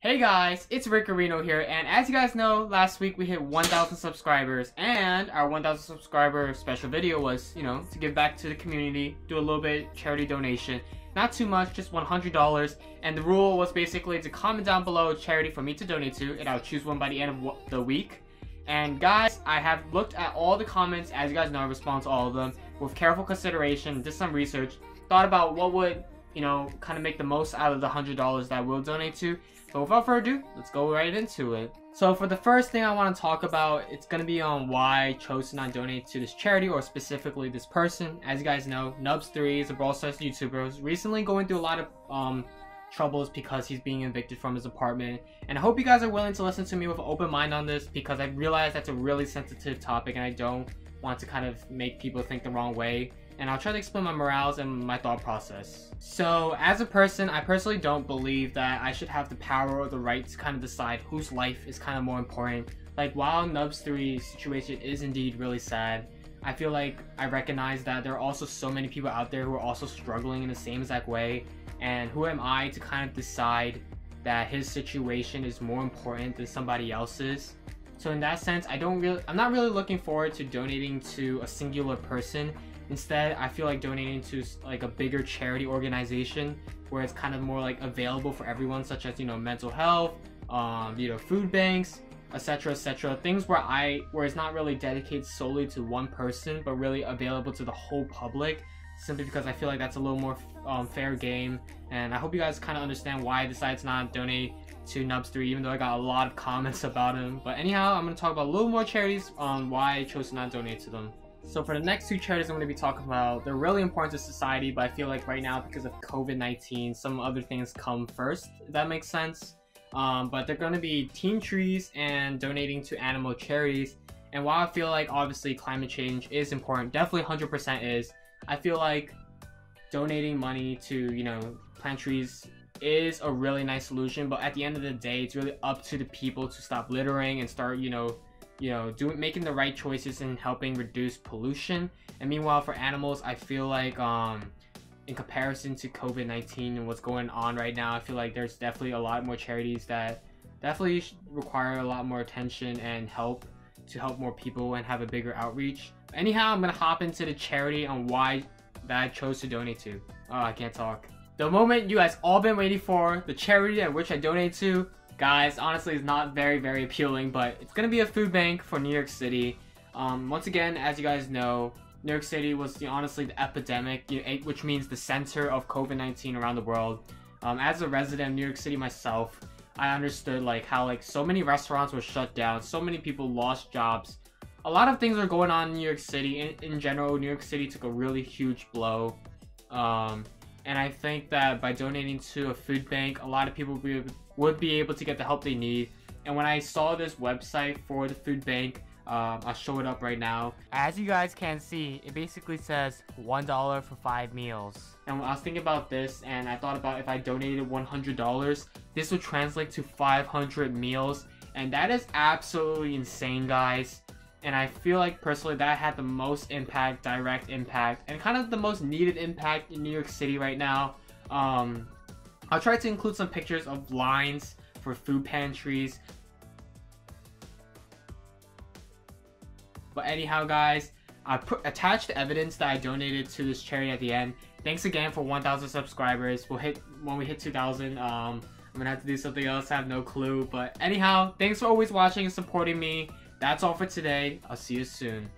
Hey guys, it's Ricerino here, and as you guys know, last week we hit 1,000 subscribers, and our 1,000 subscriber special video was, to give back to the community, do a little bit charity donation. Not too much, just $100, and the rule was basically to comment down below a charity for me to donate to, and I'll choose one by the end of the week. And guys, I have looked at all the comments, as you guys know, I respond to all of them, with careful consideration, did some research, thought about what would, kind of make the most out of the $100 that I will donate to. So without further ado, let's go right into it. So for the first thing I want to talk about, it's going to be on why I chose to not donate to this charity, or specifically this person. As you guys know, Nubs3 is a Brawl Stars YouTuber who's recently going through a lot of troubles because he's being evicted from his apartment. And I hope you guys are willing to listen to me with an open mind on this, because I realize that's a really sensitive topic and I don't want to kind of make people think the wrong way. And I'll try to explain my morals and my thought process. So, as a person, I personally don't believe that I should have the power or the right to kind of decide whose life is kind of more important. Like, while Nubs3's situation is indeed really sad, I feel like I recognize that there are also so many people out there who are also struggling in the same exact way. And who am I to kind of decide that his situation is more important than somebody else's? So in that sense, I'm not really looking forward to donating to a singular person. Instead, I feel like donating to like a bigger charity organization where it's kind of more like available for everyone, such as mental health, food banks, etc., etc. Things where it's not really dedicated solely to one person, but really available to the whole public. Simply because I feel like that's a little more fair game, and I hope you guys kind of understand why I decided to not donate to Nubs3, even though I got a lot of comments about him. But anyhow, I'm going to talk about a little more charities on why I chose to not donate to them. So for the next two charities I'm going to be talking about, they're really important to society, but I feel like right now, because of COVID-19, some other things come first, if that makes sense. But they're going to be Team Trees and donating to animal charities. And while I feel like obviously climate change is important, definitely 100% is, I feel like donating money to, plant trees is a really nice solution, but at the end of the day, it's really up to the people to stop littering and start, making the right choices and helping reduce pollution. And meanwhile, for animals, I feel like in comparison to COVID-19 and what's going on right now, I feel like there's definitely a lot more charities that definitely require a lot more attention and help to help more people and have a bigger outreach. Anyhow, I'm gonna hop into the charity on why that I chose to donate to. Oh, I can't talk. The moment you guys all been waiting for, the charity at which I donate to, guys, honestly, is not very, very appealing, but it's gonna be a food bank for New York City. Once again, as you guys know, New York City was honestly the epidemic, which means the center of COVID-19 around the world. As a resident of New York City myself, I understood how so many restaurants were shut down, so many people lost jobs. A lot of things are going on in New York City. In general, New York City took a really huge blow. And I think that by donating to a food bank, a lot of people would be able to get the help they need. And when I saw this website for the food bank, I'll show it up right now. As you guys can see, it basically says $1 for 5 meals. And I was thinking about this, and I thought about if I donated $100, this would translate to 500 meals. And that is absolutely insane, guys. And I feel like personally that had the most impact, direct impact, and kind of the most needed impact in New York City right now. I'll try to include some pictures of lines for food pantries. But anyhow, guys, I attached the evidence that I donated to this charity at the end. Thanks again for 1,000 subscribers. When we hit 2,000, I'm gonna have to do something else. I have no clue. But anyhow, thanks for always watching and supporting me. That's all for today. I'll see you soon.